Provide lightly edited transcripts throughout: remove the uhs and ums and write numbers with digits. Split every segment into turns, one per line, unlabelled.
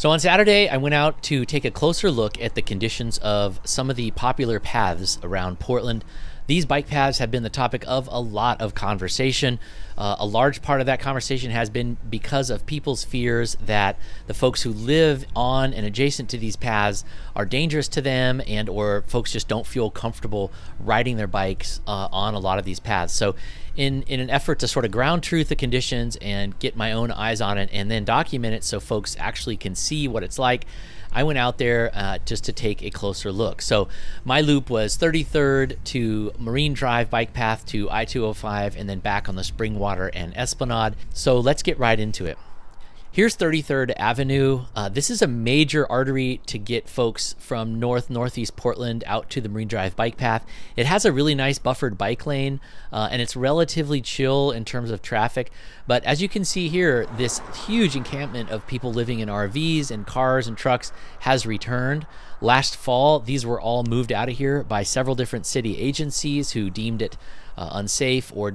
So on Saturday, I went out to take a closer look at the conditions of some of the popular paths around Portland. These bike paths have been the topic of a lot of conversation. A large part of that conversation has been because of people's fears that the folks who live on and adjacent to these paths are dangerous to them, and or folks just don't feel comfortable riding their bikes on a lot of these paths. So in an effort to sort of ground truth the conditions and get my own eyes on it and then document it so folks actually can see what it's like, I went out there just to take a closer look. So my loop was 33rd to Marine Drive bike path to I-205 and then back on the Springwater and Esplanade. So let's get right into it. Here's 33rd Avenue. This is a major artery to get folks from northeast Portland out to the Marine Drive bike path. It has a really nice buffered bike lane, and it's relatively chill in terms of traffic. But as you can see here, this huge encampment of people living in RVs and cars and trucks has returned. Last fall, these were all moved out of here by several different city agencies who deemed it unsafe, or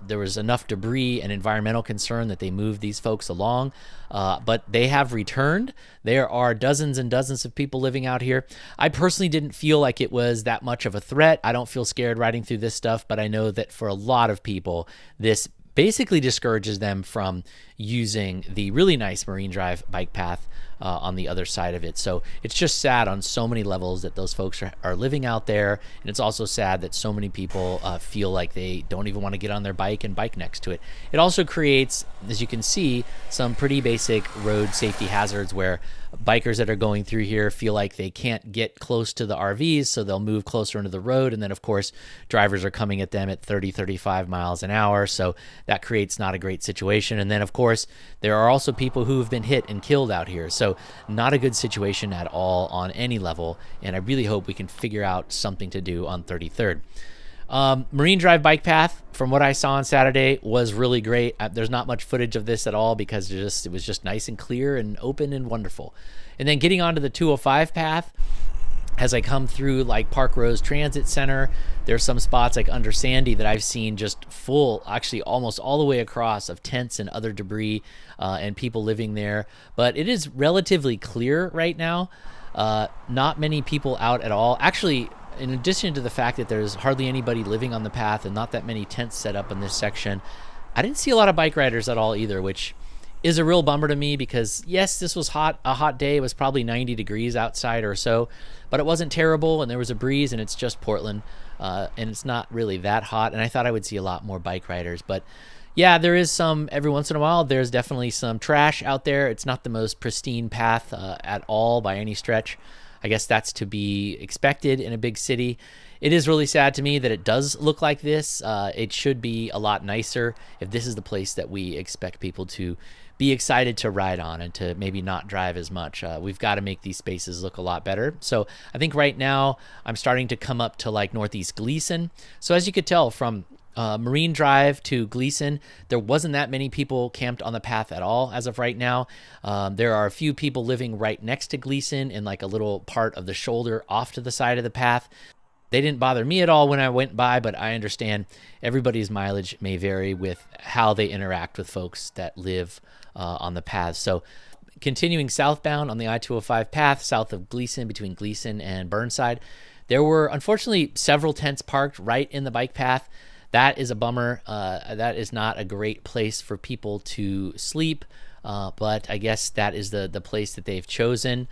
there was enough debris and environmental concern that they moved these folks along. But they have returned. There are dozens and dozens of people living out here. I personally didn't feel like it was that much of a threat. I don't feel scared riding through this stuff, but I know that for a lot of people, this basically discourages them from using the really nice Marine Drive bike path on the other side of it. So it's just sad on so many levels that those folks are living out there. And it's also sad that so many people feel like they don't even want to get on their bike and bike next to it. It also creates, as you can see, some pretty basic road safety hazards where bikers that are going through here feel like they can't get close to the RVs, so they'll move closer into the road. And then, of course, drivers are coming at them at 30, 35 miles an hour. So that creates not a great situation. And then, of course, there are also people who have been hit and killed out here. So not a good situation at all on any level. And I really hope we can figure out something to do on 33rd. Marine Drive bike path, from what I saw on Saturday, was really great. There's not much footage of this at all because it was just nice and clear and open and wonderful. And then getting onto the 205 path, as I come through like Park Rose Transit Center, there's some spots like under Sandy that I've seen just full, actually almost all the way across, of tents and other debris and people living there. But it is relatively clear right now. Not many people out at all. Actually, in addition to the fact that there's hardly anybody living on the path and not that many tents set up in this section, I didn't see a lot of bike riders at all either, which is a real bummer to me because, yes, this was a hot day. It was probably 90 degrees outside or so, but it wasn't terrible, and there was a breeze, and it's just Portland, and it's not really that hot, and I thought I would see a lot more bike riders. But yeah, there is some, every once in a while, there's definitely some trash out there. It's not the most pristine path at all by any stretch. I guess that's to be expected in a big city. It is really sad to me that it does look like this. It should be a lot nicer if this is the place that we expect people to be excited to ride on and to maybe not drive as much. We've got to make these spaces look a lot better. So I think right now I'm starting to come up to like Northeast Gleason. So as you could tell from Marine Drive to Gleason, there wasn't that many people camped on the path at all as of right now. There are a few people living right next to Gleason in like a little part of the shoulder off to the side of the path. They didn't bother me at all when I went by, but I understand everybody's mileage may vary with how they interact with folks that live on the path. So continuing southbound on the I-205 path south of Gleason, between Gleason and Burnside, there were unfortunately several tents parked right in the bike path. That is a bummer. That is not a great place for people to sleep, but I guess that is the place that they've chosen.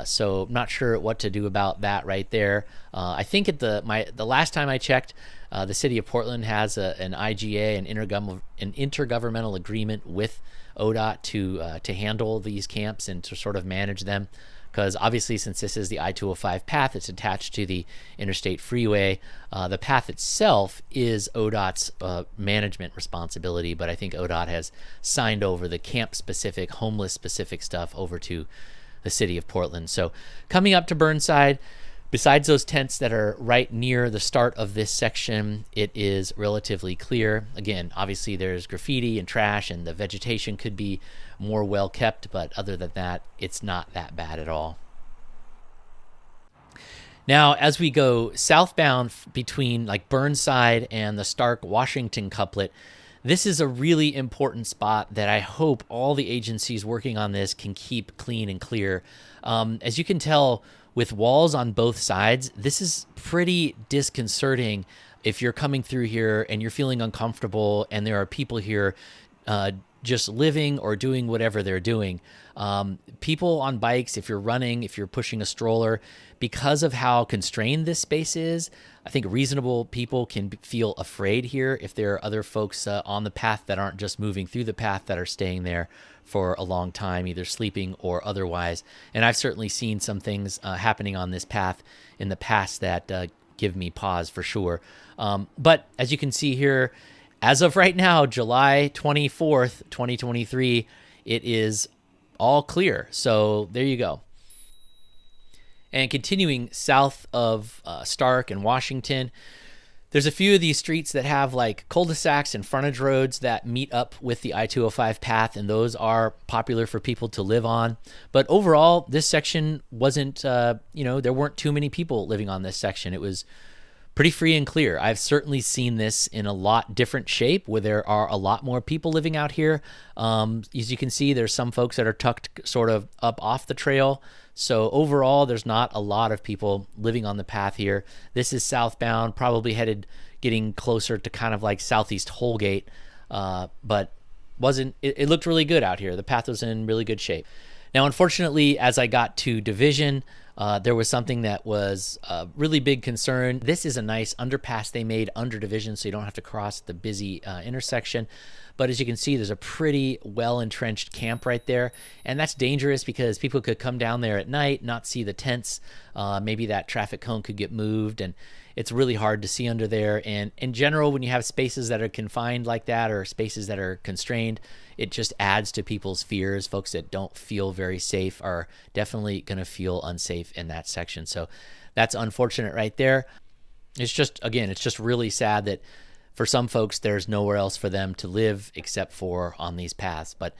So I'm not sure what to do about that right there. I think at the last time I checked, the city of Portland has an IGA, an intergovernmental agreement with ODOT to handle these camps and to sort of manage them. Because obviously, since this is the I-205 path, it's attached to the interstate freeway. The path itself is ODOT's management responsibility, but I think ODOT has signed over the camp-specific, homeless-specific stuff over to the city of Portland. So coming up to Burnside, besides those tents that are right near the start of this section, it is relatively clear. Again, obviously there's graffiti and trash and the vegetation could be more well kept, but other than that, it's not that bad at all. Now, as we go southbound between like Burnside and the Stark Washington couplet, This is a really important spot that I hope all the agencies working on this can keep clean and clear. As you can tell, with walls on both sides, this is pretty disconcerting if you're coming through here and you're feeling uncomfortable and there are people here just living or doing whatever they're doing. People on bikes, if you're running, if you're pushing a stroller, because of how constrained this space is, I think reasonable people can feel afraid here if there are other folks on the path that aren't just moving through the path, that are staying there for a long time, either sleeping or otherwise. And I've certainly seen some things happening on this path in the past that give me pause for sure. But as you can see here, as of right now, July 24th, 2023, it is all clear. So there you go. And continuing south of Stark and Washington, there's a few of these streets that have like cul-de-sacs and frontage roads that meet up with the I-205 path, and those are popular for people to live on. But overall, this section wasn't, there weren't too many people living on this section. It was pretty free and clear. I've certainly seen this in a lot different shape where there are a lot more people living out here. As you can see, there's some folks that are tucked sort of up off the trail. So overall, there's not a lot of people living on the path here. This is southbound, probably getting closer to kind of like Southeast Holgate, but it looked really good out here. The path was in really good shape. Now, unfortunately, as I got to Division, there was something that was a really big concern. This is a nice underpass they made under Division, so you don't have to cross the busy intersection. But as you can see, there's a pretty well-entrenched camp right there. And that's dangerous because people could come down there at night, not see the tents. Maybe that traffic cone could get moved, and it's really hard to see under there. And in general, when you have spaces that are confined like that or spaces that are constrained, it just adds to people's fears. Folks that don't feel very safe are definitely going to feel unsafe in that section. So that's unfortunate right there. It's just really sad that for some folks, there's nowhere else for them to live except for on these paths. But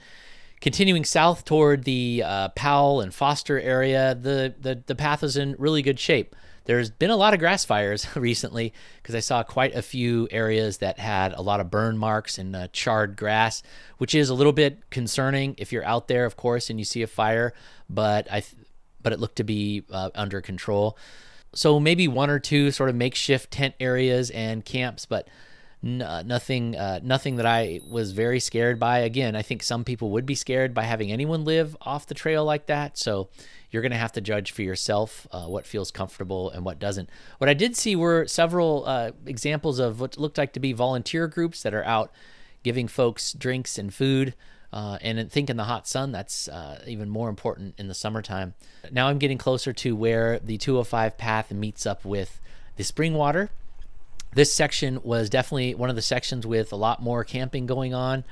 continuing south toward the Powell and Foster area, the path is in really good shape. There's been a lot of grass fires recently because I saw quite a few areas that had a lot of burn marks and charred grass, which is a little bit concerning if you're out there, of course, and you see a fire, but it looked to be under control. So maybe one or two sort of makeshift tent areas and camps, but nothing that I was very scared by. Again, I think some people would be scared by having anyone live off the trail like that. So you're going to have to judge for yourself what feels comfortable and what doesn't. What I did see were several examples of what looked like to be volunteer groups that are out giving folks drinks and food. And I think in the hot sun, that's even more important in the summertime. Now I'm getting closer to where the 205 path meets up with the Springwater. This section was definitely one of the sections with a lot more camping going on.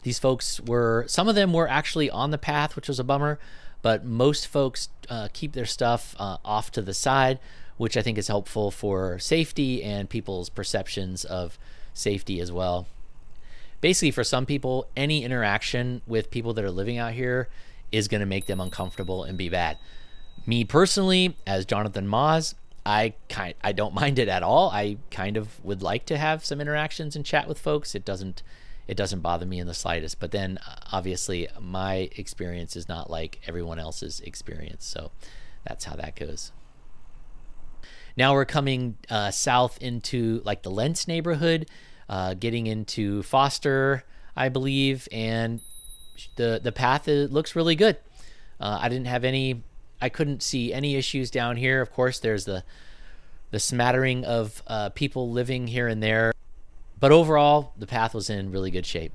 These folks some of them were actually on the path, which was a bummer, but most folks keep their stuff off to the side, which I think is helpful for safety and people's perceptions of safety as well. Basically, for some people, any interaction with people that are living out here is going to make them uncomfortable and be bad. Me personally, as Jonathan Moz, I don't mind it at all. I kind of would like to have some interactions and chat with folks. It doesn't bother me in the slightest. But then obviously my experience is not like everyone else's experience. So that's how that goes. Now we're coming south into like the Lentz neighborhood, getting into Foster, I believe, and the path looks really good. I couldn't see any issues down here. Of course, there's the smattering of people living here and there. But overall, the path was in really good shape.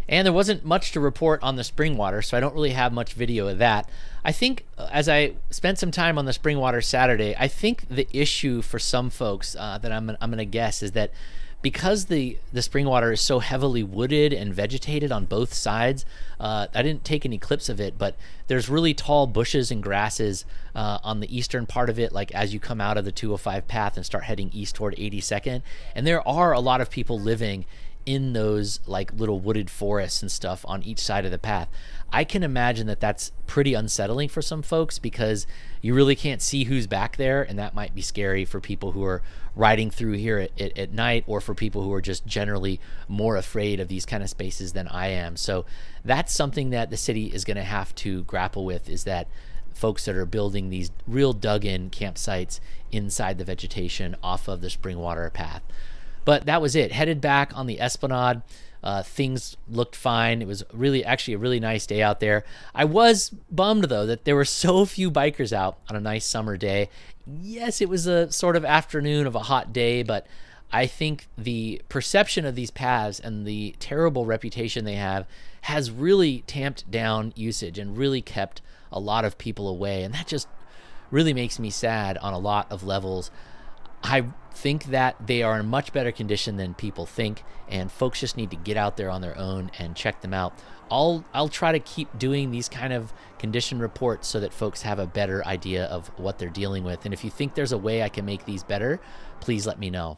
And there wasn't much to report on the Springwater, so I don't really have much video of that. I think as I spent some time on the Springwater Saturday, I think the issue for some folks that I'm going to guess is that because the Springwater is so heavily wooded and vegetated on both sides, I didn't take any clips of it, but there's really tall bushes and grasses on the eastern part of it, like as you come out of the 205 path and start heading east toward 82nd. And there are a lot of people living in those like little wooded forests and stuff on each side of the path. I can imagine that that's pretty unsettling for some folks because you really can't see who's back there, and that might be scary for people who are riding through here at night, or for people who are just generally more afraid of these kind of spaces than I am. So that's something that the city is going to have to grapple with, is that folks that are building these real dug-in campsites inside the vegetation off of the Springwater path. But that was it. Headed back on the Esplanade. Things looked fine. It was really, actually a really nice day out there. I was bummed though that there were so few bikers out on a nice summer day. Yes, it was a sort of afternoon of a hot day, but I think the perception of these paths and the terrible reputation they have has really tamped down usage and really kept a lot of people away. And that just really makes me sad on a lot of levels. I think that they are in much better condition than people think, and folks just need to get out there on their own and check them out. I'll try to keep doing these kind of condition reports so that folks have a better idea of what they're dealing with. And if you think there's a way I can make these better, please let me know.